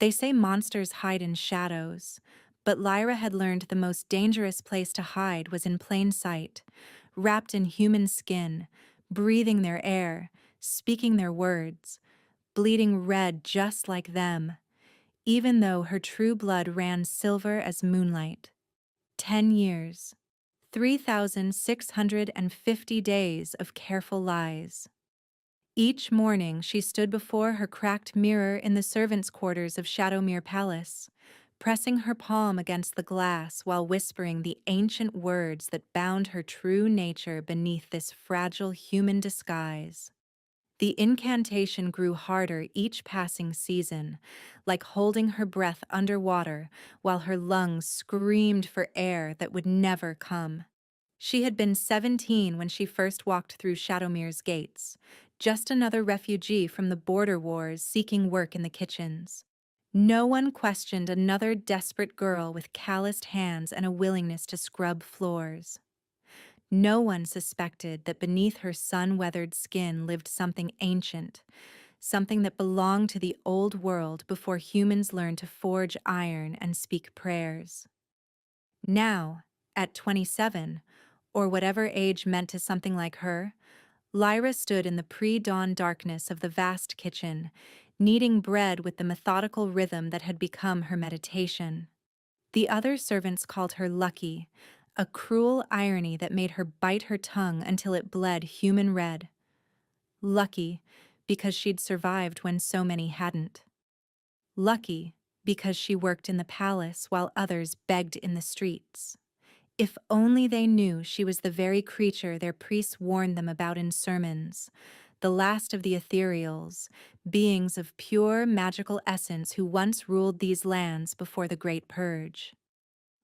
They say monsters hide in shadows, but Lyra had learned the most dangerous place to hide was in plain sight, wrapped in human skin, breathing their air, speaking their words, bleeding red just like them, even though her true blood ran silver as moonlight. 10 years, 3,650 days of careful lies. Each morning she stood before her cracked mirror in the servants' quarters of Shadowmere Palace, pressing her palm against the glass while whispering the ancient words that bound her true nature beneath this fragile human disguise. The incantation grew harder each passing season, like holding her breath underwater while her lungs screamed for air that would never come. She had been 17 when she first walked through Shadowmere's gates, just another refugee from the border wars seeking work in the kitchens. No one questioned another desperate girl with calloused hands and a willingness to scrub floors. No one suspected that beneath her sun-weathered skin lived something ancient, something that belonged to the old world before humans learned to forge iron and speak prayers. Now, at 27, or whatever age meant to something like her, Lyra stood in the pre-dawn darkness of the vast kitchen, kneading bread with the methodical rhythm that had become her meditation. The other servants called her lucky, a cruel irony that made her bite her tongue until it bled human red. Lucky, because she'd survived when so many hadn't. Lucky, because she worked in the palace while others begged in the streets. If only they knew she was the very creature their priests warned them about in sermons, the last of the ethereals, beings of pure magical essence who once ruled these lands before the Great Purge.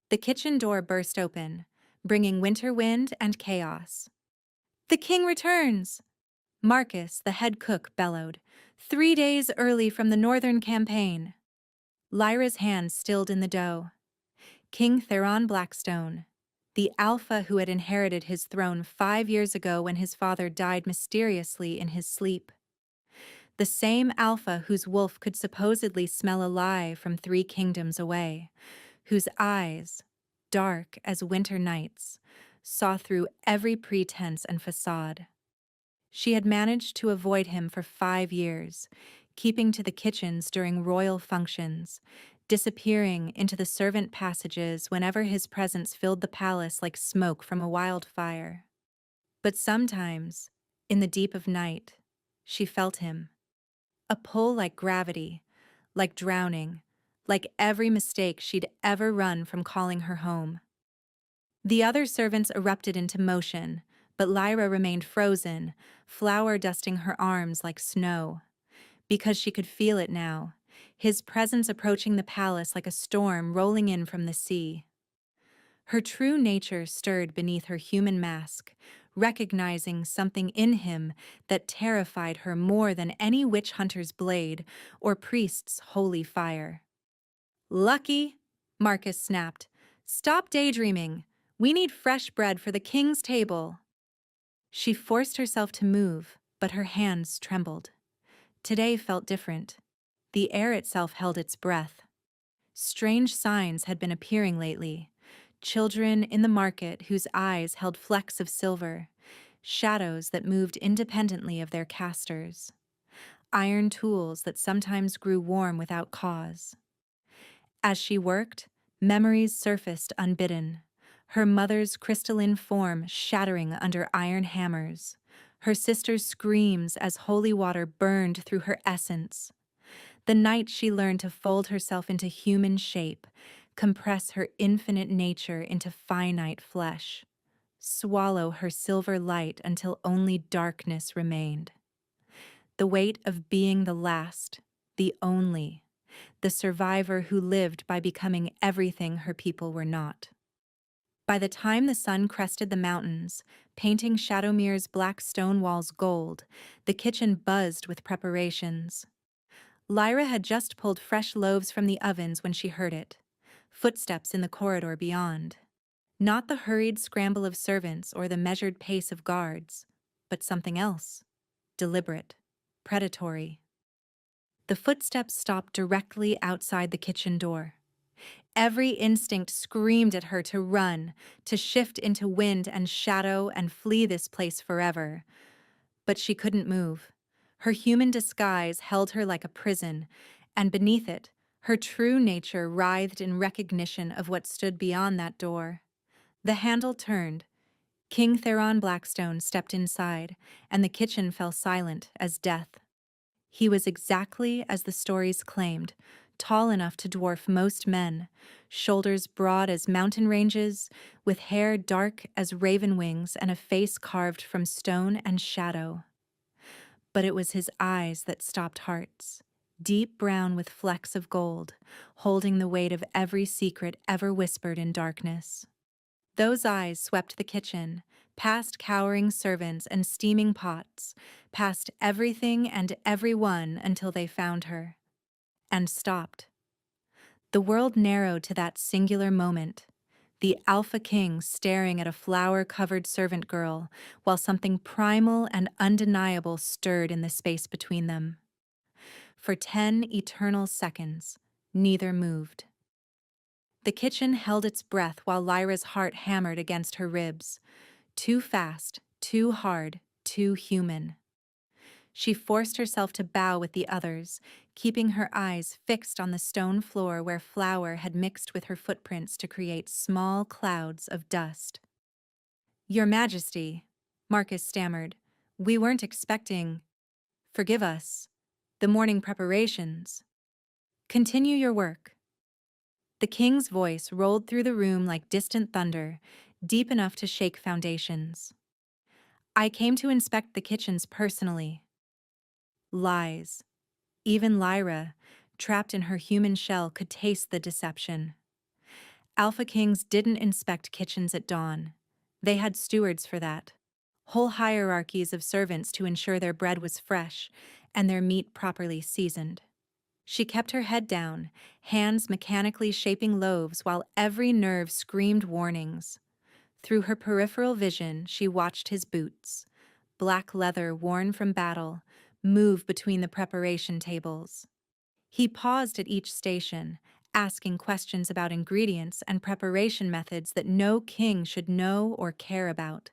The kitchen door burst open, bringing winter wind and chaos. "The king returns!" Marcus, the head cook, bellowed, 3 days early from the northern campaign. Lyra's hand stilled in the dough. King Theron Blackstone, the alpha who had inherited his throne 5 years ago when his father died mysteriously in his sleep. The same alpha whose wolf could supposedly smell a lie from 3 kingdoms away, whose eyes, dark as winter nights, saw through every pretense and facade. She had managed to avoid him for 5 years, keeping to the kitchens during royal functions, disappearing into the servant passages whenever his presence filled the palace like smoke from a wildfire. But sometimes, in the deep of night, she felt him. A pull like gravity, like drowning, like every mistake she'd ever run from calling her home. The other servants erupted into motion, but Lyra remained frozen, flour dusting her arms like snow. Because she could feel it now, his presence approaching the palace like a storm rolling in from the sea. Her true nature stirred beneath her human mask, recognizing something in him that terrified her more than any witch hunter's blade or priest's holy fire. "Lucky," Marcus snapped. "Stop daydreaming. We need fresh bread for the king's table." She forced herself to move, but her hands trembled. Today felt different. The air itself held its breath. Strange signs had been appearing lately. Children in the market whose eyes held flecks of silver, shadows that moved independently of their casters, iron tools that sometimes grew warm without cause. As she worked, memories surfaced unbidden, her mother's crystalline form shattering under iron hammers, her sister's screams as holy water burned through her essence. The night she learned to fold herself into human shape, compress her infinite nature into finite flesh, swallow her silver light until only darkness remained. The weight of being the last, the only, the survivor who lived by becoming everything her people were not. By the time the sun crested the mountains, painting Shadowmere's black stone walls gold, the kitchen buzzed with preparations. Lyra had just pulled fresh loaves from the ovens when she heard it. Footsteps in the corridor beyond. Not the hurried scramble of servants or the measured pace of guards, but something else. Deliberate. Predatory. The footsteps stopped directly outside the kitchen door. Every instinct screamed at her to run, to shift into wind and shadow and flee this place forever. But she couldn't move. Her human disguise held her like a prison, and beneath it, her true nature writhed in recognition of what stood beyond that door. The handle turned. King Theron Blackstone stepped inside, and the kitchen fell silent as death. He was exactly as the stories claimed, tall enough to dwarf most men, shoulders broad as mountain ranges, with hair dark as raven wings and a face carved from stone and shadow. But it was his eyes that stopped hearts, deep brown with flecks of gold, holding the weight of every secret ever whispered in darkness. Those eyes swept the kitchen, past cowering servants and steaming pots, past everything and everyone until they found her. And stopped. The world narrowed to that singular moment, the Alpha King staring at a flower-covered servant girl, while something primal and undeniable stirred in the space between them. For 10 eternal seconds, neither moved. The kitchen held its breath while Lyra's heart hammered against her ribs. Too fast, too hard, too human. She forced herself to bow with the others, keeping her eyes fixed on the stone floor where flour had mixed with her footprints to create small clouds of dust. "Your Majesty," Marcus stammered, "we weren't expecting—" "Forgive us. The morning preparations." "Continue your work." The king's voice rolled through the room like distant thunder, deep enough to shake foundations. "I came to inspect the kitchens personally." Lies. Even Lyra, trapped in her human shell, could taste the deception. Alpha Kings didn't inspect kitchens at dawn. They had stewards for that. Whole hierarchies of servants to ensure their bread was fresh and their meat properly seasoned. She kept her head down, hands mechanically shaping loaves while every nerve screamed warnings. Through her peripheral vision, she watched his boots, black leather worn from battle, move between the preparation tables. He paused at each station, asking questions about ingredients and preparation methods that no king should know or care about.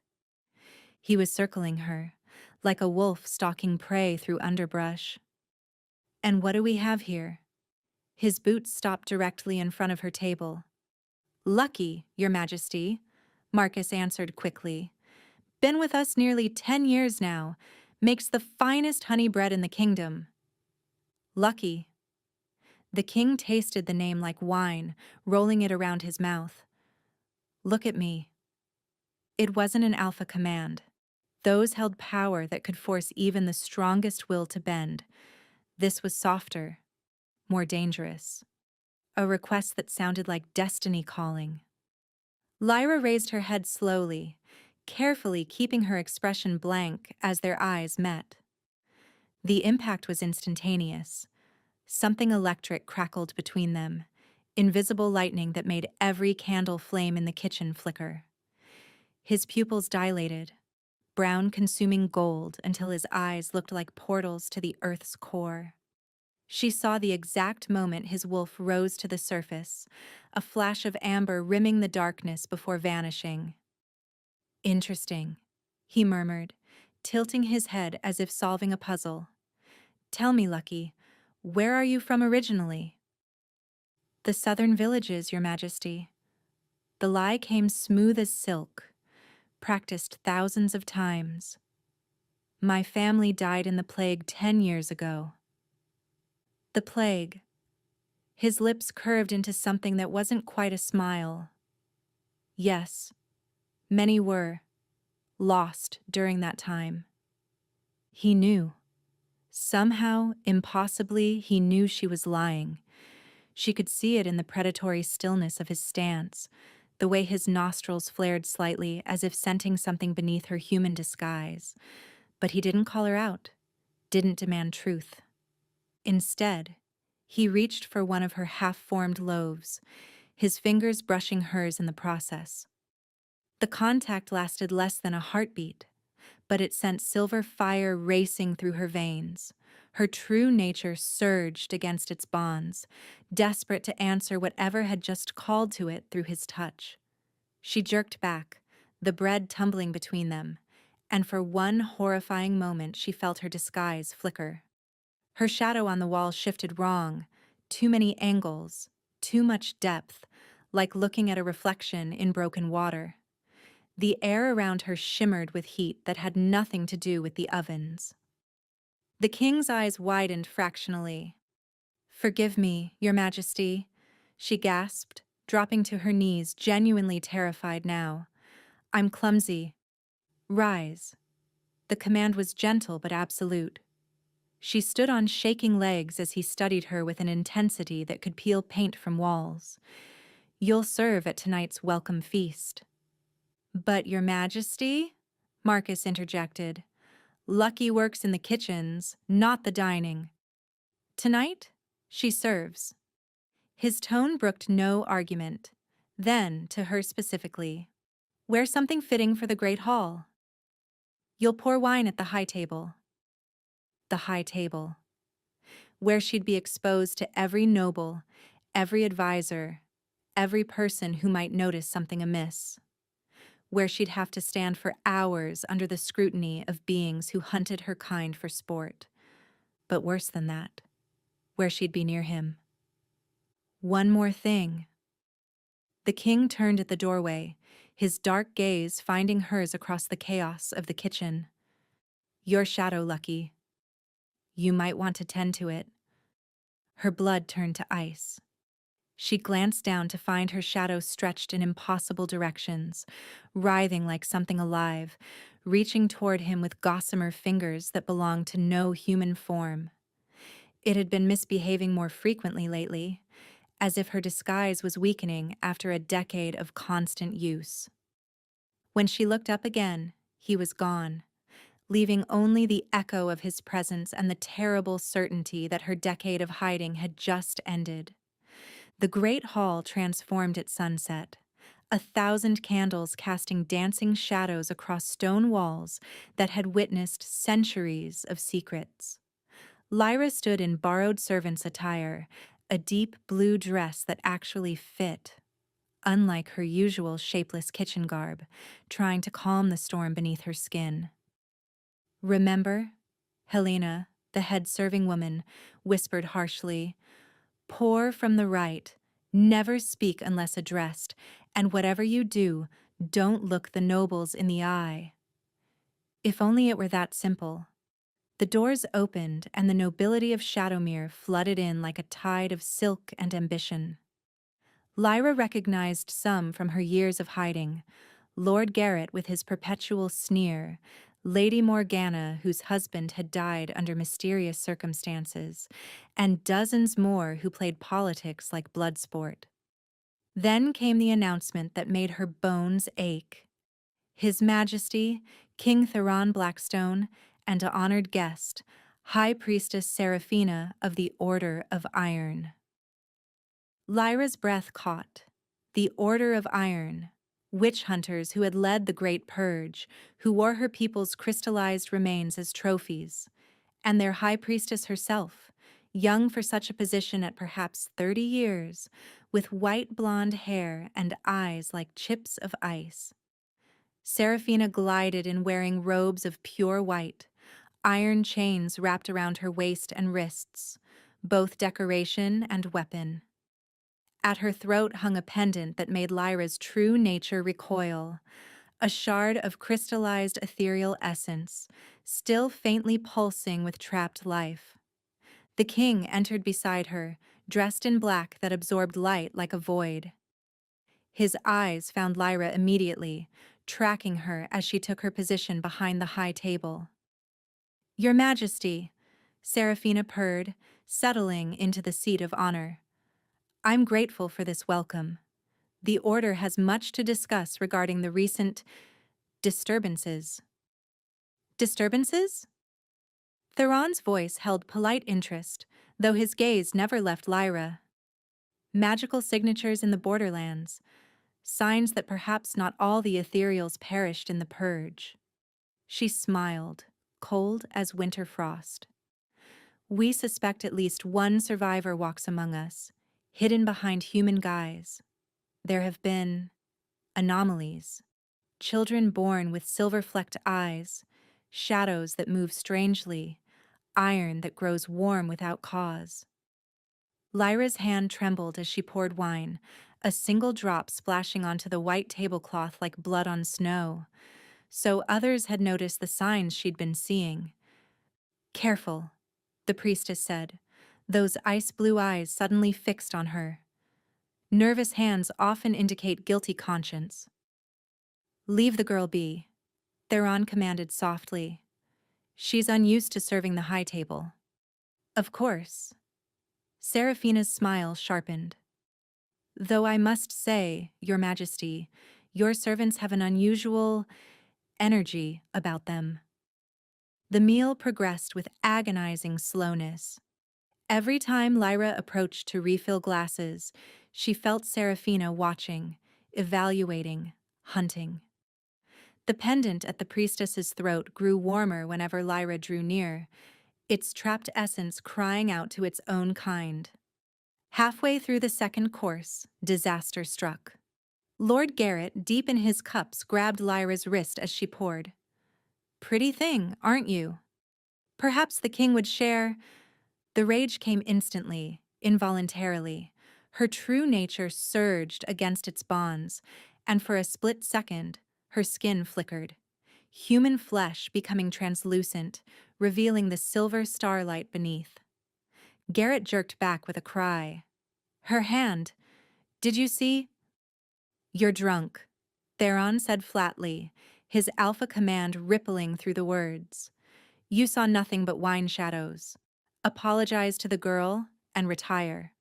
He was circling her, like a wolf stalking prey through underbrush. "And what do we have here?" His boots stopped directly in front of her table. "Lucky, Your Majesty," Marcus answered quickly. "Been with us nearly 10 years now. Makes the finest honey bread in the kingdom." "Lucky." The king tasted the name like wine, rolling it around his mouth. "Look at me." It wasn't an alpha command. Those held power that could force even the strongest will to bend. This was softer, more dangerous. A request that sounded like destiny calling. Lyra raised her head slowly, carefully keeping her expression blank as their eyes met. The impact was instantaneous. Something electric crackled between them, invisible lightning that made every candle flame in the kitchen flicker. His pupils dilated, brown consuming gold until his eyes looked like portals to the earth's core. She saw the exact moment his wolf rose to the surface, a flash of amber rimming the darkness before vanishing. "Interesting," he murmured, tilting his head as if solving a puzzle. "Tell me, Lucky, where are you from originally?" "The southern villages, Your Majesty." The lie came smooth as silk, practiced thousands of times. "My family died in the plague 10 years ago." The plague. His lips curved into something that wasn't quite a smile. "Yes, many were lost during that time." He knew. Somehow, impossibly, he knew she was lying. She could see it in the predatory stillness of his stance, the way his nostrils flared slightly as if scenting something beneath her human disguise. But he didn't call her out, didn't demand truth. Instead, he reached for one of her half-formed loaves, his fingers brushing hers in the process. The contact lasted less than a heartbeat, but it sent silver fire racing through her veins. Her true nature surged against its bonds, desperate to answer whatever had just called to it through his touch. She jerked back, the bread tumbling between them, and for one horrifying moment she felt her disguise flicker. Her shadow on the wall shifted wrong, too many angles, too much depth, like looking at a reflection in broken water. The air around her shimmered with heat that had nothing to do with the ovens. The king's eyes widened fractionally. "Forgive me, your majesty," she gasped, dropping to her knees, genuinely terrified now. "I'm clumsy. Rise." The command was gentle but absolute. She stood on shaking legs as he studied her with an intensity that could peel paint from walls. "You'll serve at tonight's welcome feast." "But your majesty?" Marcus interjected. "Lucky works in the kitchens, not the dining. Tonight, she serves." His tone brooked no argument. Then, to her specifically, "Wear something fitting for the great hall. You'll pour wine at the high table." The high table, where she'd be exposed to every noble, every advisor, every person who might notice something amiss. Where she'd have to stand for hours under the scrutiny of beings who hunted her kind for sport. But worse than that, where she'd be near him. One more thing. The king turned at the doorway, his dark gaze finding hers across the chaos of the kitchen. "Your shadow, Lucky. You might want to tend to it." Her blood turned to ice. She glanced down to find her shadow stretched in impossible directions, writhing like something alive, reaching toward him with gossamer fingers that belonged to no human form. It had been misbehaving more frequently lately, as if her disguise was weakening after a decade of constant use. When she looked up again, he was gone, leaving only the echo of his presence and the terrible certainty that her decade of hiding had just ended. The great hall transformed at sunset, 1,000 candles casting dancing shadows across stone walls that had witnessed centuries of secrets. Lyra stood in borrowed servant's attire, a deep blue dress that actually fit, unlike her usual shapeless kitchen garb, trying to calm the storm beneath her skin. "Remember?" Helena, the head serving woman, whispered harshly. "Pour from the right, never speak unless addressed, and whatever you do, don't look the nobles in the eye." If only it were that simple. The doors opened and the nobility of Shadowmere flooded in like a tide of silk and ambition. Lyra recognized some from her years of hiding: Lord Garrett with his perpetual sneer, Lady Morgana whose husband had died under mysterious circumstances, and dozens more who played politics like blood sport. Then came the announcement that made her bones ache. His Majesty, King Theron Blackstone, and an honored guest, High Priestess Seraphina of the Order of Iron. Lyra's breath caught. The Order of Iron. Witch hunters who had led the Great Purge, who wore her people's crystallized remains as trophies, and their high priestess herself, young for such a position at perhaps 30 years, with white blonde hair and eyes like chips of ice. Seraphina glided in wearing robes of pure white, iron chains wrapped around her waist and wrists, both decoration and weapon. At her throat hung a pendant that made Lyra's true nature recoil, a shard of crystallized ethereal essence, still faintly pulsing with trapped life. The king entered beside her, dressed in black that absorbed light like a void. His eyes found Lyra immediately, tracking her as she took her position behind the high table. "Your Majesty," Seraphina purred, settling into the seat of honor. "I'm grateful for this welcome. The Order has much to discuss regarding the recent disturbances." "Disturbances?" Theron's voice held polite interest, though his gaze never left Lyra. "Magical signatures in the borderlands, signs that perhaps not all the ethereals perished in the purge." She smiled, cold as winter frost. We suspect at least one survivor walks among us, hidden behind human guise. There have been anomalies, children born with silver-flecked eyes, shadows that move strangely, iron that grows warm without cause. Lyra's hand trembled as she poured wine, a single drop splashing onto the white tablecloth like blood on snow. So others had noticed the signs she'd been seeing. "Careful," the priestess said, those ice-blue eyes suddenly fixed on her. Nervous hands often indicate guilty conscience. "Leave the girl be," Theron commanded softly. "She's unused to serving the high table." "Of course." Seraphina's smile sharpened. "Though I must say, Your Majesty, your servants have an unusual energy about them." The meal progressed with agonizing slowness. Every time Lyra approached to refill glasses, she felt Seraphina watching, evaluating, hunting. The pendant at the priestess's throat grew warmer whenever Lyra drew near, its trapped essence crying out to its own kind. Halfway through the second course, disaster struck. Lord Garrett, deep in his cups, grabbed Lyra's wrist as she poured. "Pretty thing, aren't you? Perhaps the king would share—" The rage came instantly, involuntarily. Her true nature surged against its bonds, and for a split second, her skin flickered. Human flesh becoming translucent, revealing the silver starlight beneath. Garrett jerked back with a cry. "Her hand! Did you see?" "You're drunk," Theron said flatly, his alpha command rippling through the words. "You saw nothing but wine shadows. Apologize to the girl and retire."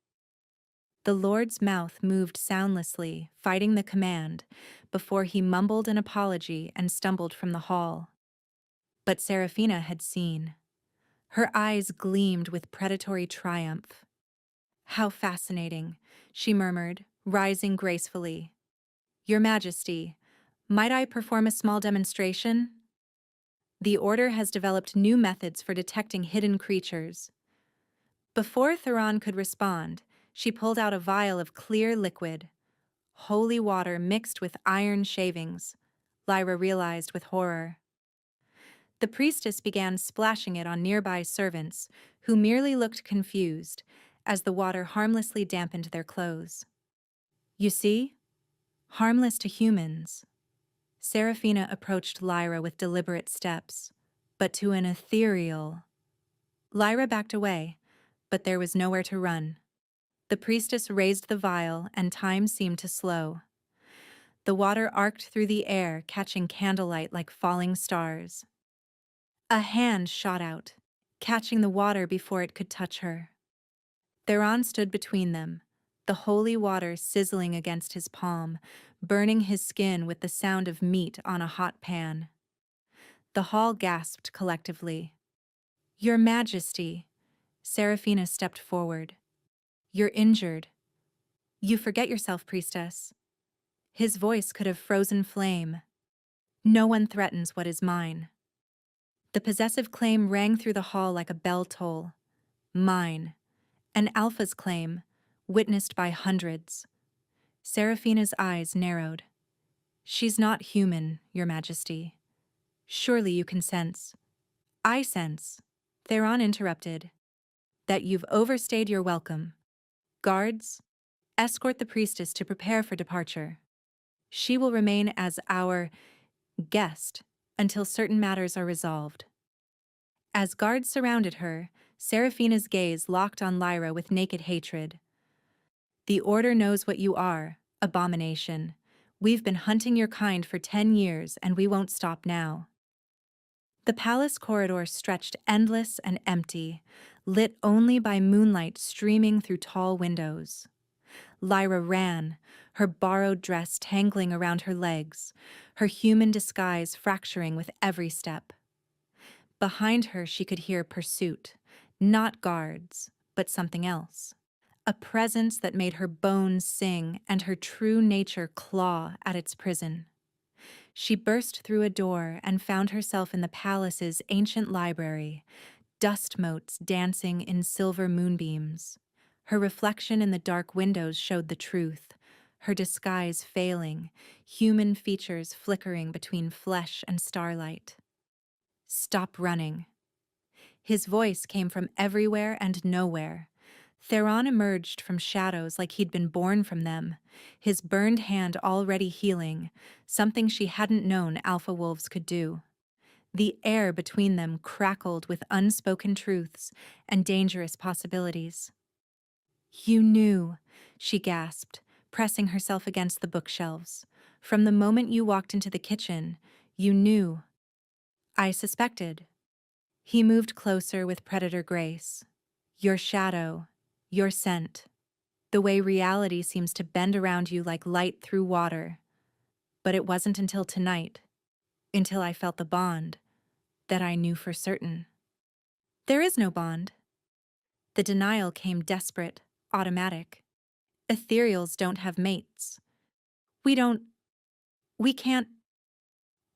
The Lord's mouth moved soundlessly, fighting the command, before he mumbled an apology and stumbled from the hall. But Seraphina had seen. Her eyes gleamed with predatory triumph. "How fascinating," she murmured, rising gracefully. "Your Majesty, might I perform a small demonstration?" The Order has developed new methods for detecting hidden creatures. Before Theron could respond, she pulled out a vial of clear liquid. Holy water mixed with iron shavings, Lyra realized with horror. The priestess began splashing it on nearby servants, who merely looked confused, as the water harmlessly dampened their clothes. "You see? Harmless to humans." Seraphina approached Lyra with deliberate steps, but to an ethereal. Lyra backed away, but there was nowhere to run. The priestess raised the vial, and time seemed to slow. The water arced through the air, catching candlelight like falling stars. A hand shot out, catching the water before it could touch her. Theron stood between them, the holy water sizzling against his palm, burning his skin with the sound of meat on a hot pan. The hall gasped collectively. "Your Majesty," Seraphina stepped forward. "You're injured." "You forget yourself, priestess." His voice could have frozen flame. "No one threatens what is mine." The possessive claim rang through the hall like a bell toll. Mine. An alpha's claim, witnessed by hundreds. Seraphina's eyes narrowed. "She's not human, Your Majesty. Surely you can sense." "I sense," Theron interrupted, "that you've overstayed your welcome. Guards, escort the priestess to prepare for departure. She will remain as our guest until certain matters are resolved." As guards surrounded her, Seraphina's gaze locked on Lyra with naked hatred. "The Order knows what you are, abomination. We've been hunting your kind for 10 years, and we won't stop now." The palace corridor stretched endless and empty, lit only by moonlight streaming through tall windows. Lyra ran, her borrowed dress tangling around her legs, her human disguise fracturing with every step. Behind her she could hear pursuit, not guards, but something else. A presence that made her bones sing and her true nature claw at its prison. She burst through a door and found herself in the palace's ancient library, dust motes dancing in silver moonbeams. Her reflection in the dark windows showed the truth, her disguise failing, human features flickering between flesh and starlight. Stop running. His voice came from everywhere and nowhere. Theron emerged from shadows like he'd been born from them, his burned hand already healing, something she hadn't known alpha wolves could do. The air between them crackled with unspoken truths and dangerous possibilities. "You knew," she gasped, pressing herself against the bookshelves. "From the moment you walked into the kitchen, you knew." "I suspected." He moved closer with predator grace. "Your shadow, your scent, the way reality seems to bend around you like light through water. But it wasn't until tonight, until I felt the bond, that I knew for certain." "There is no bond." The denial came desperate, automatic. "Ethereals don't have mates. We don't. We can't."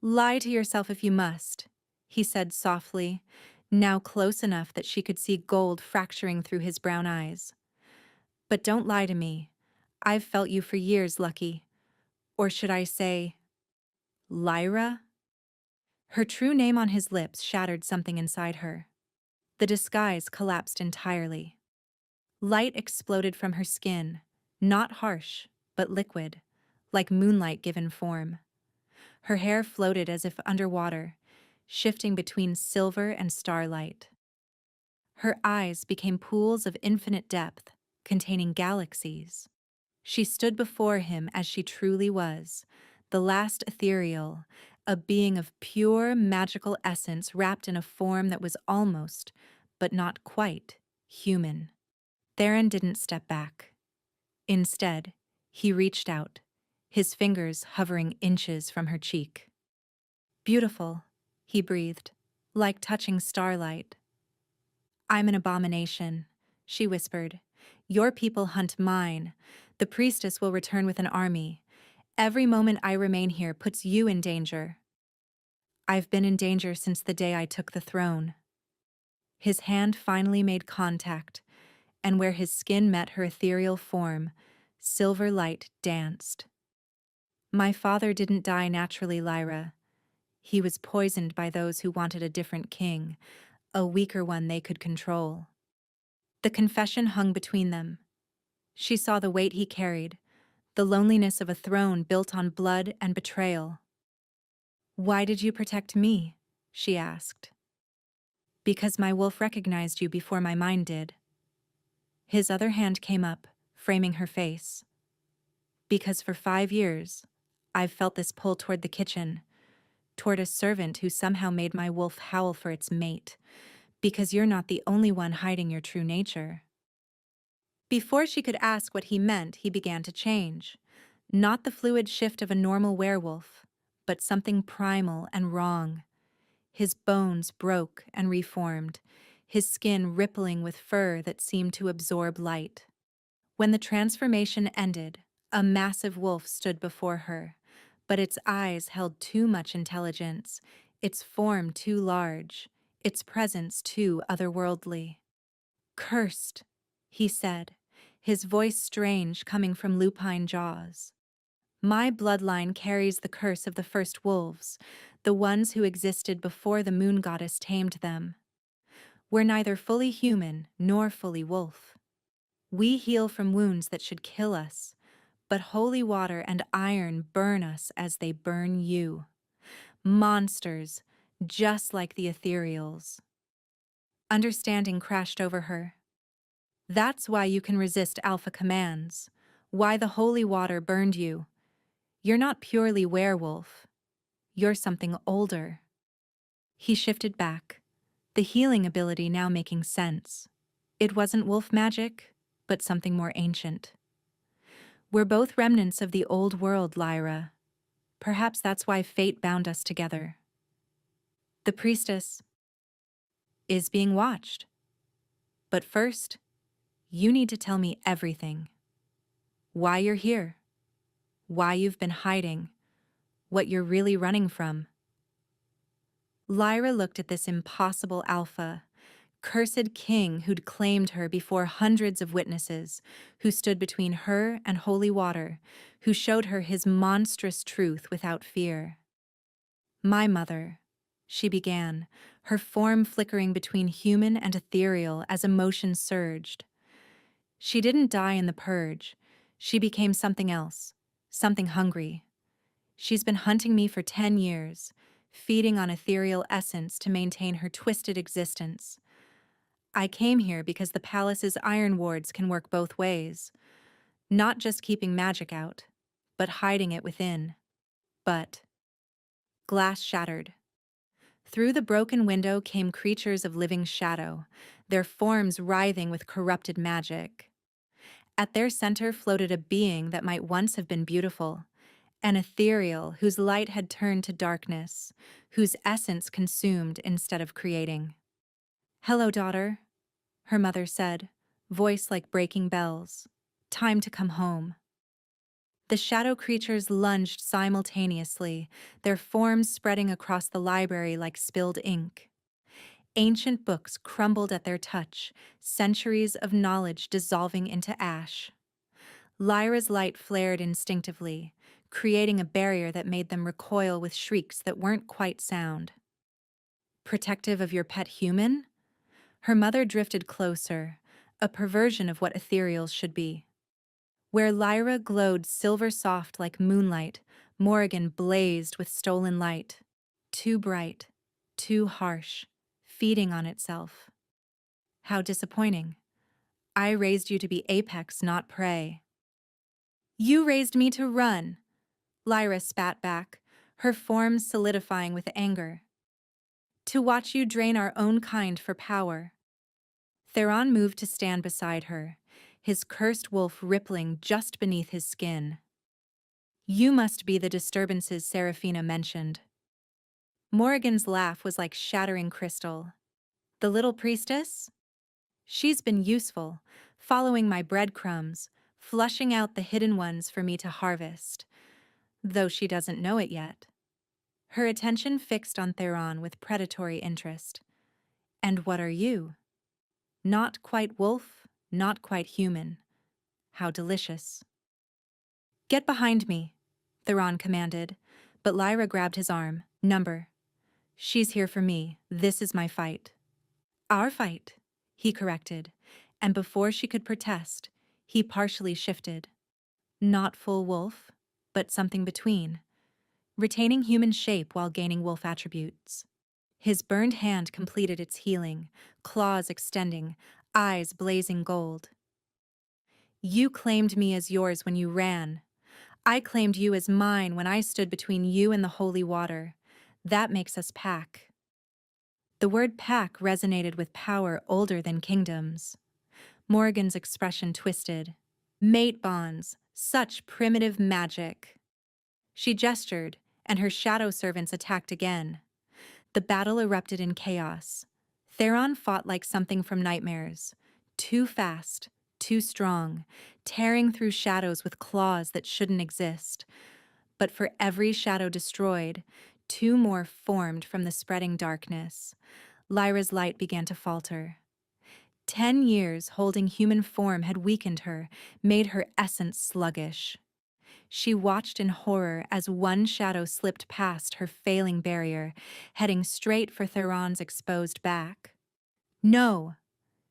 "Lie to yourself if you must," he said softly, now close enough that she could see gold fracturing through his brown eyes. "But don't lie to me. I've felt you for years, Lucky. Or should I say, Lyra?" Her true name on his lips shattered something inside her. The disguise collapsed entirely. Light exploded from her skin, not harsh, but liquid, like moonlight given form. Her hair floated as if underwater, shifting between silver and starlight. Her eyes became pools of infinite depth, containing galaxies. She stood before him as she truly was, the last ethereal, a being of pure magical essence wrapped in a form that was almost, but not quite, human. Theron didn't step back. Instead, he reached out, his fingers hovering inches from her cheek. "Beautiful," he breathed, "like touching starlight." "I'm an abomination," she whispered. "Your people hunt mine. The priestess will return with an army. Every moment I remain here puts you in danger." "I've been in danger since the day I took the throne." His hand finally made contact, and where his skin met her ethereal form, silver light danced. "My father didn't die naturally, Lyra. He was poisoned by those who wanted a different king, a weaker one they could control." The confession hung between them. She saw the weight he carried, the loneliness of a throne built on blood and betrayal. "Why did you protect me?" she asked. "Because my wolf recognized you before my mind did." His other hand came up, framing her face. "Because for 5 years, I've felt this pull toward the kitchen, toward a servant who somehow made my wolf howl for its mate. Because you're not the only one hiding your true nature." Before she could ask what he meant, he began to change. Not the fluid shift of a normal werewolf, but something primal and wrong. His bones broke and reformed, his skin rippling with fur that seemed to absorb light. When the transformation ended, a massive wolf stood before her, but its eyes held too much intelligence, its form too large, its presence too otherworldly. "Cursed," he said, his voice strange coming from lupine jaws. "My bloodline carries the curse of the first wolves, the ones who existed before the moon goddess tamed them. We're neither fully human nor fully wolf. We heal from wounds that should kill us, but holy water and iron burn us as they burn you. Monsters, just like the ethereals." Understanding crashed over her. "That's why you can resist alpha commands, why the holy water burned you. You're not purely werewolf. You're something older." He shifted back, the healing ability now making sense. It wasn't wolf magic, but something more ancient. "We're both remnants of the old world, Lyra. Perhaps that's why fate bound us together." "The priestess is being watched. But first, you need to tell me everything. Why you're here, why you've been hiding, what you're really running from." Lyra looked at this impossible alpha, Cursed king who'd claimed her before hundreds of witnesses, who stood between her and holy water, who showed her his monstrous truth without fear. My mother, she began, her form flickering between human and ethereal as emotion surged. She didn't die in the purge. She became something else, something hungry. She's been hunting me for 10 years, feeding on ethereal essence to maintain her twisted existence. I came here because the palace's iron wards can work both ways, not just keeping magic out, but hiding it within. But glass shattered. Through the broken window came creatures of living shadow, their forms writhing with corrupted magic. At their center floated a being that might once have been beautiful, an ethereal whose light had turned to darkness, whose essence consumed instead of creating. "Hello, daughter," her mother said, voice like breaking bells. "Time to come home." The shadow creatures lunged simultaneously, their forms spreading across the library like spilled ink. Ancient books crumbled at their touch, centuries of knowledge dissolving into ash. Lyra's light flared instinctively, creating a barrier that made them recoil with shrieks that weren't quite sound. Protective of your pet human? Her mother drifted closer, a perversion of what ethereals should be. Where Lyra glowed silver soft like moonlight, Morrigan blazed with stolen light. Too bright, too harsh, feeding on itself. How disappointing. I raised you to be apex, not prey. You raised me to run, Lyra spat back, her form solidifying with anger. To watch you drain our own kind for power. Theron moved to stand beside her, his cursed wolf rippling just beneath his skin. You must be the disturbances Seraphina mentioned. Morrigan's laugh was like shattering crystal. The little priestess? She's been useful, following my breadcrumbs, flushing out the hidden ones for me to harvest, though she doesn't know it yet. Her attention fixed on Theron with predatory interest. And what are you? Not quite wolf, not quite human. How delicious. Get behind me, Theron commanded, but Lyra grabbed his arm. Number. She's here for me. This is my fight. Our fight, he corrected, and before she could protest, he partially shifted. Not full wolf, but something between, retaining human shape while gaining wolf attributes. His burned hand completed its healing, claws extending, eyes blazing gold. You claimed me as yours when you ran. I claimed you as mine when I stood between you and the holy water. That makes us pack. The word pack resonated with power older than kingdoms. Morrigan's expression twisted. Mate bonds, such primitive magic. She gestured, and her shadow servants attacked again. The battle erupted in chaos. Theron fought like something from nightmares. Too fast, too strong, tearing through shadows with claws that shouldn't exist. But for every shadow destroyed, two more formed from the spreading darkness. Lyra's light began to falter. 10 years holding human form had weakened her, made her essence sluggish. She watched in horror as one shadow slipped past her failing barrier, heading straight for Theron's exposed back. No!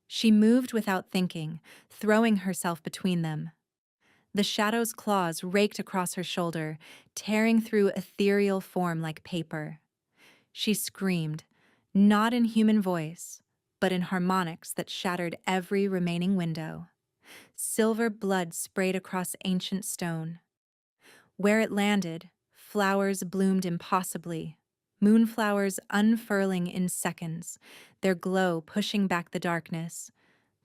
She moved without thinking, throwing herself between them. The shadow's claws raked across her shoulder, tearing through ethereal form like paper. She screamed, not in human voice, but in harmonics that shattered every remaining window. Silver blood sprayed across ancient stone. Where it landed, flowers bloomed impossibly, moonflowers unfurling in seconds, their glow pushing back the darkness.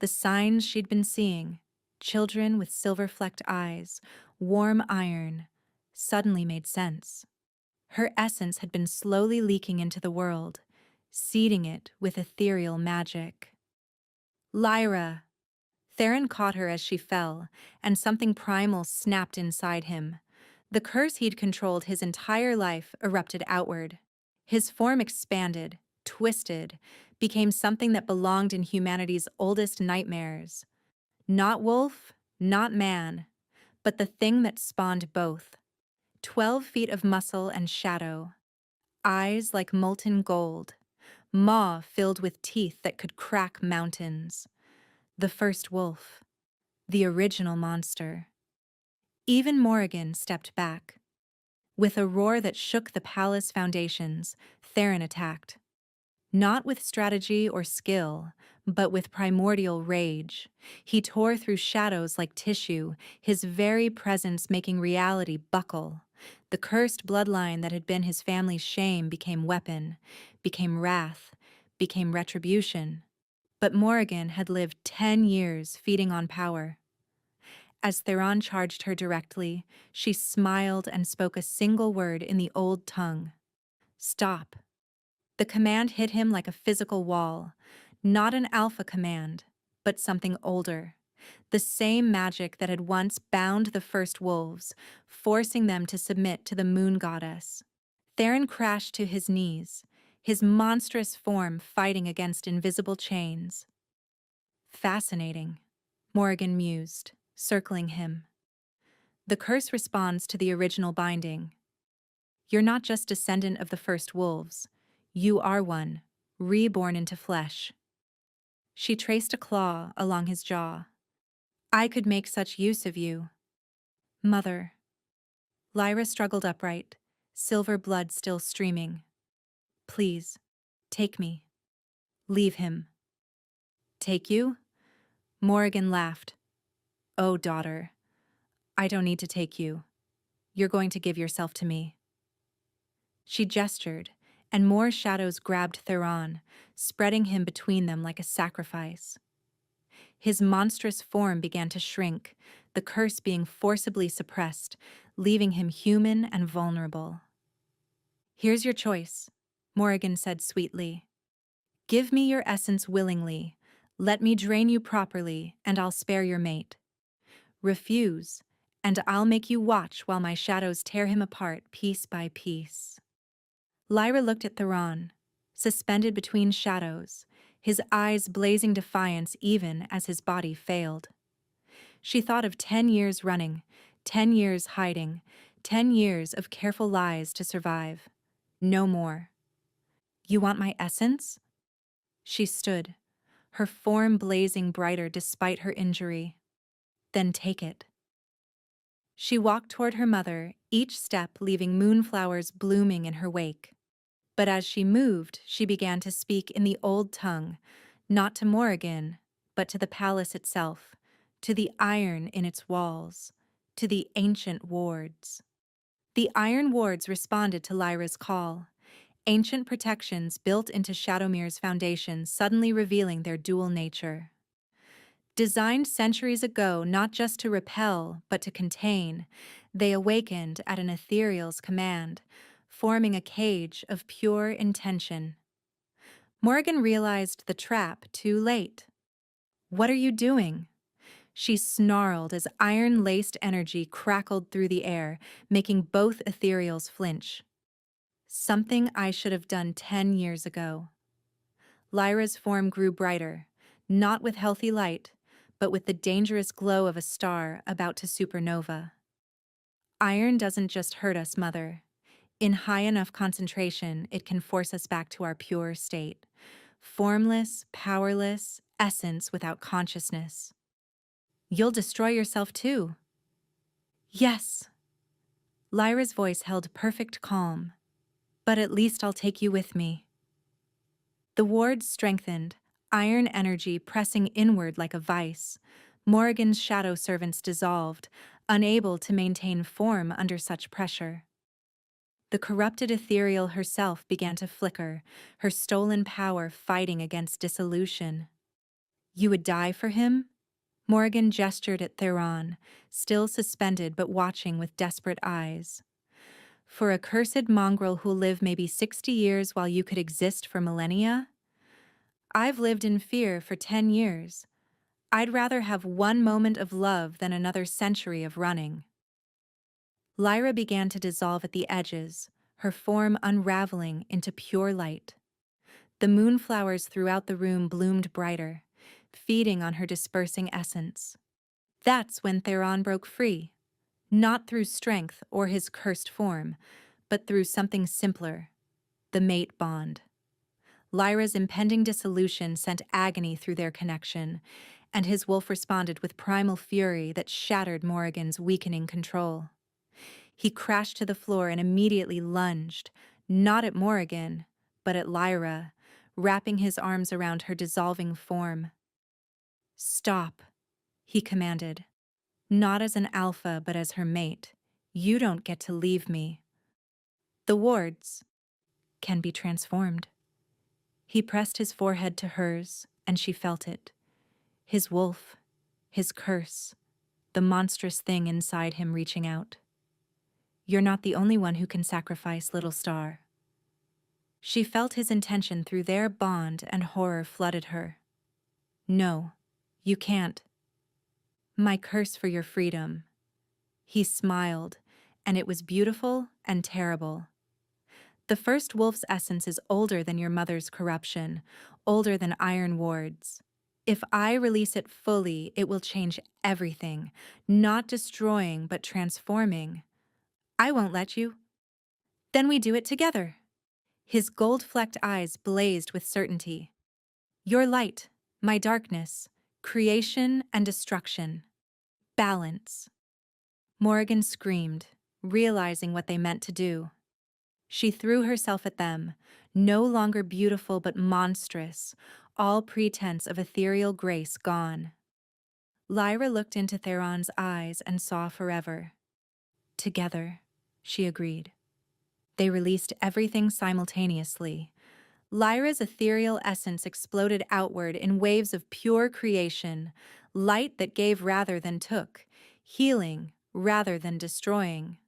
The signs she'd been seeing, children with silver-flecked eyes, warm iron, suddenly made sense. Her essence had been slowly leaking into the world, seeding it with ethereal magic. Lyra! Theron caught her as she fell, and something primal snapped inside him. The curse he'd controlled his entire life erupted outward. His form expanded, twisted, became something that belonged in humanity's oldest nightmares. Not wolf, not man, but the thing that spawned both. 12 feet of muscle and shadow, eyes like molten gold, maw filled with teeth that could crack mountains. The first wolf, the original monster. Even Morrigan stepped back. With a roar that shook the palace foundations, Theron attacked. Not with strategy or skill, but with primordial rage. He tore through shadows like tissue, his very presence making reality buckle. The cursed bloodline that had been his family's shame became weapon, became wrath, became retribution. But Morrigan had lived 10 years feeding on power. As Theron charged her directly, she smiled and spoke a single word in the old tongue. Stop. The command hit him like a physical wall, not an alpha command, but something older. The same magic that had once bound the first wolves, forcing them to submit to the moon goddess. Theron crashed to his knees, his monstrous form fighting against invisible chains. Fascinating, Morrigan mused, circling him. The curse responds to the original binding. You're not just descendant of the first wolves. You are one, reborn into flesh. She traced a claw along his jaw. I could make such use of you. Mother. Lyra struggled upright, silver blood still streaming. Please, take me. Leave him. Take you? Morrigan laughed. Oh, daughter. I don't need to take you. You're going to give yourself to me. She gestured, and more shadows grabbed Theron, spreading him between them like a sacrifice. His monstrous form began to shrink, the curse being forcibly suppressed, leaving him human and vulnerable. Here's your choice, Morrigan said sweetly. Give me your essence willingly. Let me drain you properly, and I'll spare your mate. Refuse, and I'll make you watch while my shadows tear him apart piece by piece. Lyra looked at Theron, suspended between shadows, his eyes blazing defiance even as his body failed. She thought of 10 years running, 10 years hiding, 10 years of careful lies to survive. No more. You want my essence? She stood, her form blazing brighter despite her injury. Then take it. She walked toward her mother, each step leaving moonflowers blooming in her wake. But as she moved, she began to speak in the old tongue, not to Morrigan, but to the palace itself, to the iron in its walls, to the ancient wards. The iron wards responded to Lyra's call, ancient protections built into Shadowmere's foundation suddenly revealing their dual nature. Designed centuries ago not just to repel, but to contain, they awakened at an ethereal's command, forming a cage of pure intention. Morrigan realized the trap too late. What are you doing? She snarled as iron-laced energy crackled through the air, making both ethereals flinch. Something I should have done 10 years ago. Lyra's form grew brighter, not with healthy light, but with the dangerous glow of a star about to supernova. Iron doesn't just hurt us, Mother. In high enough concentration, it can force us back to our pure state. Formless, powerless, essence without consciousness. You'll destroy yourself too. Yes. Lyra's voice held perfect calm. But at least I'll take you with me. The wards strengthened, iron energy pressing inward like a vice. Morrigan's shadow servants dissolved, unable to maintain form under such pressure. The corrupted ethereal herself began to flicker, her stolen power fighting against dissolution. You would die for him? Morrigan gestured at Theron, still suspended but watching with desperate eyes. For a cursed mongrel who'll live maybe 60 years while you could exist for millennia? I've lived in fear for 10 years. I'd rather have one moment of love than another century of running. Lyra began to dissolve at the edges, her form unraveling into pure light. The moonflowers throughout the room bloomed brighter, feeding on her dispersing essence. That's when Theron broke free, not through strength or his cursed form, but through something simpler, the mate bond. Lyra's impending dissolution sent agony through their connection, and his wolf responded with primal fury that shattered Morrigan's weakening control. He crashed to the floor and immediately lunged, not at Morrigan, but at Lyra, wrapping his arms around her dissolving form. "Stop," he commanded. "Not as an alpha, but as her mate. You don't get to leave me." "The wards can be transformed." He pressed his forehead to hers, and she felt it. His wolf, his curse, the monstrous thing inside him reaching out. "You're not the only one who can sacrifice, little star." She felt his intention through their bond, and horror flooded her. "No, you can't." "My curse for your freedom." He smiled, and it was beautiful and terrible. "The first wolf's essence is older than your mother's corruption, older than iron wards. If I release it fully, it will change everything, not destroying but transforming. I won't let you." "Then we do it together." His gold-flecked eyes blazed with certainty. "Your light, my darkness, creation and destruction. Balance." Morrigan screamed, realizing what they meant to do. She threw herself at them, no longer beautiful but monstrous, all pretense of ethereal grace gone. Lyra looked into Theron's eyes and saw forever. "Together," she agreed. They released everything simultaneously. Lyra's ethereal essence exploded outward in waves of pure creation, light that gave rather than took, healing rather than destroying.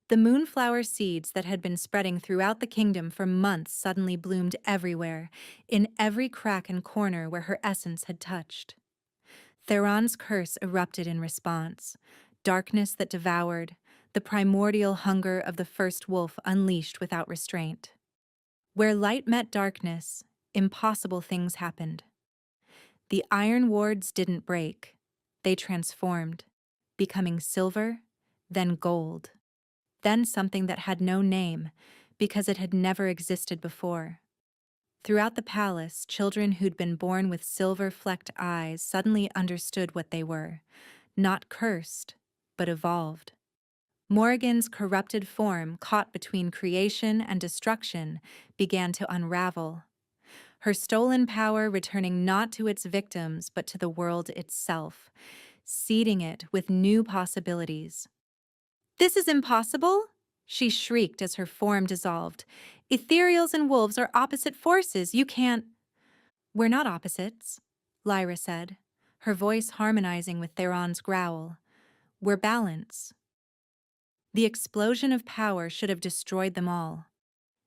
The moonflower seeds that had been spreading throughout the kingdom for months suddenly bloomed everywhere, in every crack and corner where her essence had touched. Theron's curse erupted in response, darkness that devoured, the primordial hunger of the first wolf unleashed without restraint. Where light met darkness, impossible things happened. The iron wards didn't break. They transformed, becoming silver, then gold, then something that had no name, because it had never existed before. Throughout the palace, children who'd been born with silver-flecked eyes suddenly understood what they were, not cursed, but evolved. Morrigan's corrupted form, caught between creation and destruction, began to unravel. Her stolen power returning not to its victims but to the world itself, seeding it with new possibilities. "This is impossible!" she shrieked as her form dissolved. "Ethereals and wolves are opposite forces. You can't—" "We're not opposites," Lyra said, her voice harmonizing with Theron's growl. "We're balance." The explosion of power should have destroyed them all,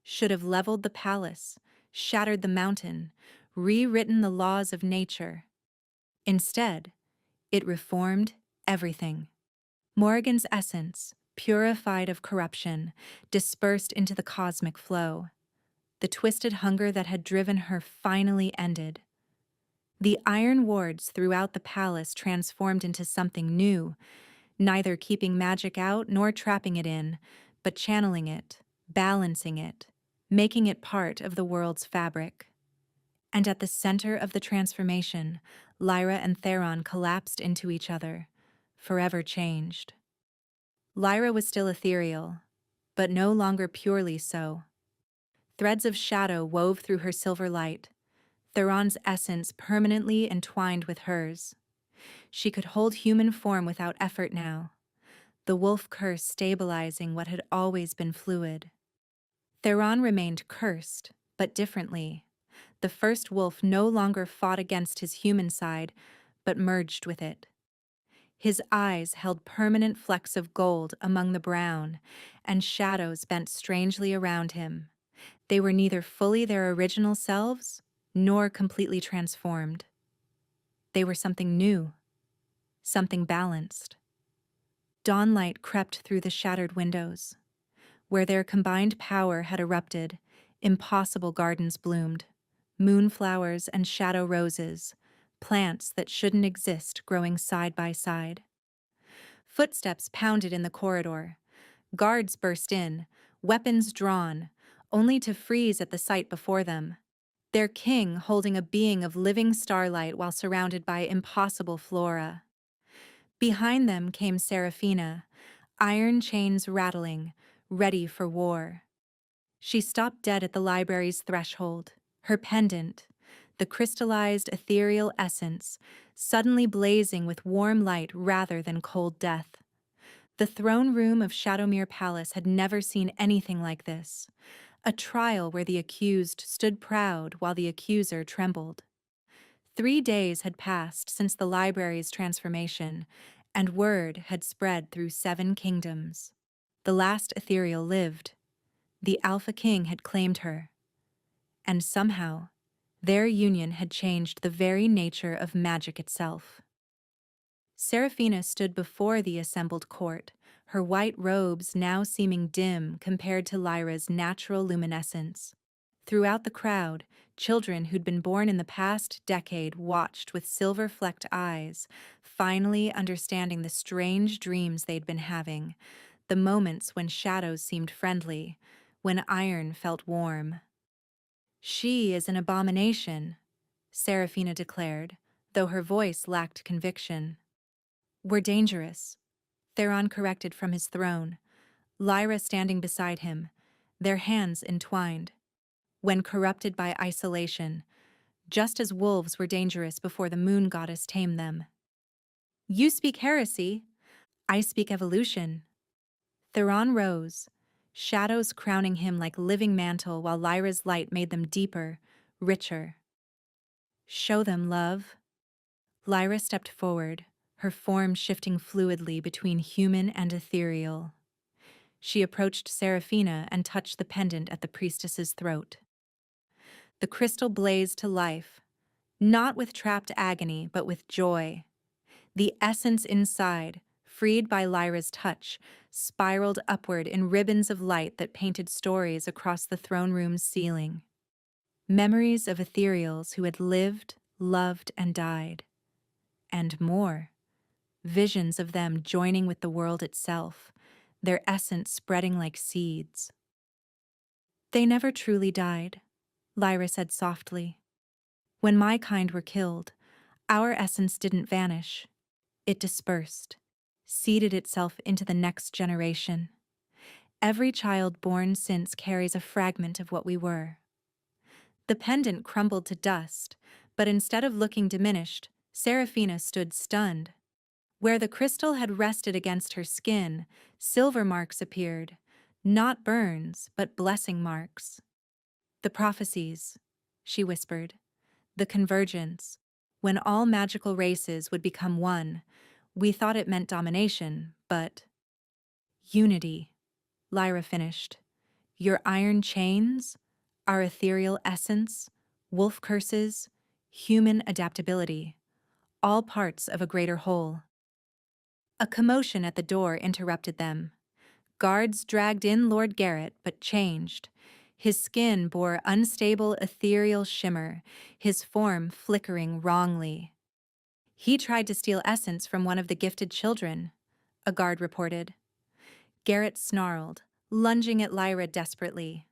should have leveled the palace, shattered the mountain, rewritten the laws of nature. Instead, it reformed everything. Morrigan's essence, purified of corruption, dispersed into the cosmic flow. The twisted hunger that had driven her finally ended. The iron wards throughout the palace transformed into something new, neither keeping magic out nor trapping it in, but channeling it, balancing it, making it part of the world's fabric. And at the center of the transformation, Lyra and Theron collapsed into each other, forever changed. Lyra was still ethereal, but no longer purely so. Threads of shadow wove through her silver light, Theron's essence permanently entwined with hers. She could hold human form without effort now, the wolf curse stabilizing what had always been fluid. Theron remained cursed, but differently. The first wolf no longer fought against his human side, but merged with it. His eyes held permanent flecks of gold among the brown, and shadows bent strangely around him. They were neither fully their original selves, nor completely transformed. They were something new, something balanced. Dawnlight crept through the shattered windows. Where their combined power had erupted, impossible gardens bloomed, moonflowers and shadow roses, plants that shouldn't exist growing side by side. Footsteps pounded in the corridor. Guards burst in, weapons drawn, only to freeze at the sight before them. Their king holding a being of living starlight while surrounded by impossible flora. Behind them came Seraphina, iron chains rattling, ready for war. She stopped dead at the library's threshold, her pendant, the crystallized ethereal essence, suddenly blazing with warm light rather than cold death. The throne room of Shadowmere Palace had never seen anything like this, a trial where the accused stood proud while the accuser trembled. 3 days had passed since the library's transformation, and word had spread through 7 kingdoms. The last ethereal lived. The Alpha King had claimed her. And somehow, their union had changed the very nature of magic itself. Seraphina stood before the assembled court, her white robes now seeming dim compared to Lyra's natural luminescence. Throughout the crowd, children who'd been born in the past decade watched with silver-flecked eyes, finally understanding the strange dreams they'd been having, the moments when shadows seemed friendly, when iron felt warm. "She is an abomination," Seraphina declared, though her voice lacked conviction. "We're dangerous," Theron corrected from his throne, Lyra standing beside him, their hands entwined. When corrupted by isolation, just as wolves were dangerous before the moon goddess tamed them. "You speak heresy. I speak evolution." Theron rose, shadows crowning him like living mantle while Lyra's light made them deeper, richer. "Show them love." Lyra stepped forward, her form shifting fluidly between human and ethereal. She approached Seraphina and touched the pendant at the priestess's throat. The crystal blazed to life, not with trapped agony, but with joy. The essence inside, freed by Lyra's touch, spiraled upward in ribbons of light that painted stories across the throne room's ceiling. Memories of ethereals who had lived, loved, and died. And more. Visions of them joining with the world itself, their essence spreading like seeds. "They never truly died," Lyra said softly. "When my kind were killed, our essence didn't vanish. It dispersed, seeded itself into the next generation. Every child born since carries a fragment of what we were." The pendant crumbled to dust, but instead of looking diminished, Seraphina stood stunned. Where the crystal had rested against her skin, silver marks appeared, not burns, but blessing marks. "The prophecies," she whispered, "the convergence, when all magical races would become one. We thought it meant domination, but—" "Unity," Lyra finished. "Your iron chains, our ethereal essence, wolf curses, human adaptability, all parts of a greater whole." A commotion at the door interrupted them. Guards dragged in Lord Garrett, but changed. His skin bore unstable ethereal shimmer, his form flickering wrongly. "He tried to steal essence from one of the gifted children," a guard reported. Garrett snarled, lunging at Lyra desperately.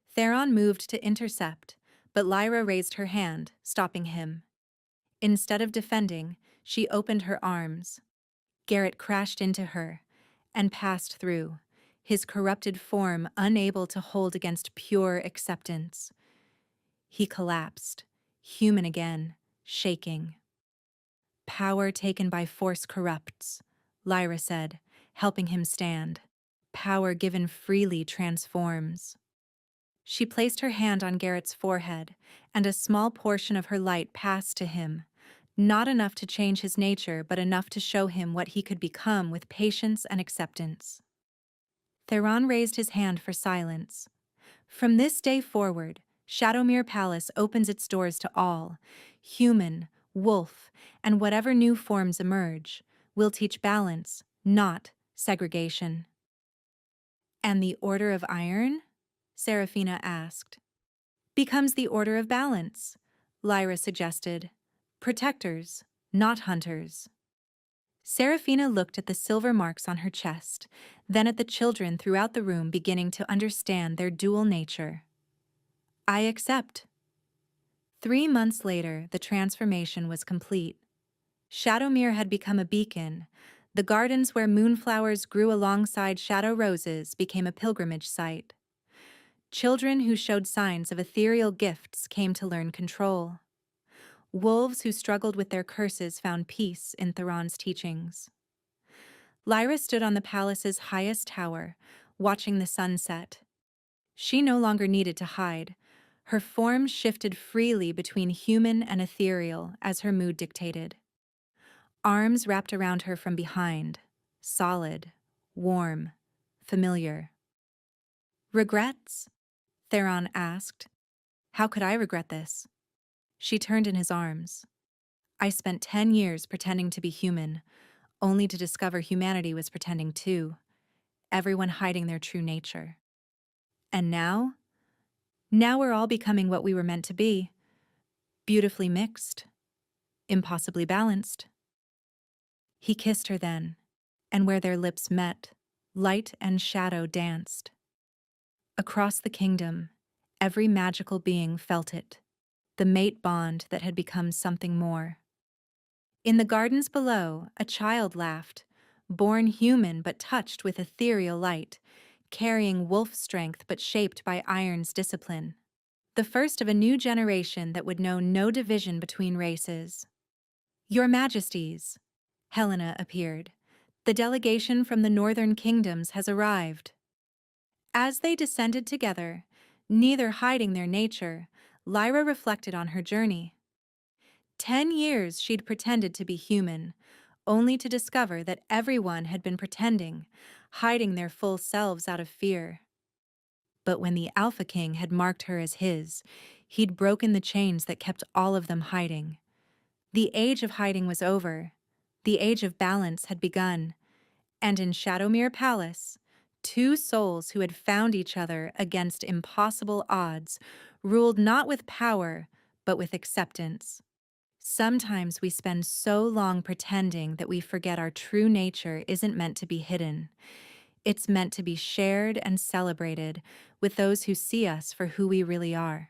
Theron moved to intercept, but Lyra raised her hand, stopping him. Instead of defending, she opened her arms. Garrett crashed into her and passed through, his corrupted form unable to hold against pure acceptance. He collapsed, human again, shaking. "Power taken by force corrupts," Lyra said, helping him stand. "Power given freely transforms." She placed her hand on Garrett's forehead, and a small portion of her light passed to him, not enough to change his nature, but enough to show him what he could become with patience and acceptance. Theron raised his hand for silence. "From this day forward, Shadowmere Palace opens its doors to all, human, wolf, and whatever new forms emerge. We'll teach balance, not segregation." "And the Order of Iron?" Seraphina asked. Becomes the order of balance, Lyra suggested. Protectors, not hunters. Serafina looked at the silver marks on her chest, then at the children throughout the room beginning to understand their dual nature. I accept. 3 months later, the transformation was complete. Shadowmere had become a beacon. The gardens where moonflowers grew alongside shadow roses became a pilgrimage site. Children who showed signs of ethereal gifts came to learn control. Wolves who struggled with their curses found peace in Theron's teachings. Lyra stood on the palace's highest tower, watching the sunset. She no longer needed to hide. Her form shifted freely between human and ethereal as her mood dictated. Arms wrapped around her from behind, solid, warm, familiar. Regrets? Theron asked. How could I regret this? She turned in his arms. I spent 10 years pretending to be human, only to discover humanity was pretending too, everyone hiding their true nature. And now? Now we're all becoming what we were meant to be, beautifully mixed, impossibly balanced. He kissed her then, and where their lips met, light and shadow danced. Across the kingdom, every magical being felt it, the mate bond that had become something more. In the gardens below, a child laughed, born human but touched with ethereal light, carrying wolf strength but shaped by iron's discipline. The first of a new generation that would know no division between races. Your Majesties, Helena appeared. The delegation from the northern kingdoms has arrived. As they descended together, neither hiding their nature, Lyra reflected on her journey. 10 years she'd pretended to be human, only to discover that everyone had been pretending, hiding their full selves out of fear. But when the Alpha King had marked her as his, he'd broken the chains that kept all of them hiding. The age of hiding was over. The age of balance had begun. And in Shadowmere Palace, two souls who had found each other against impossible odds ruled not with power, but with acceptance. Sometimes we spend so long pretending that we forget our true nature isn't meant to be hidden. It's meant to be shared and celebrated with those who see us for who we really are.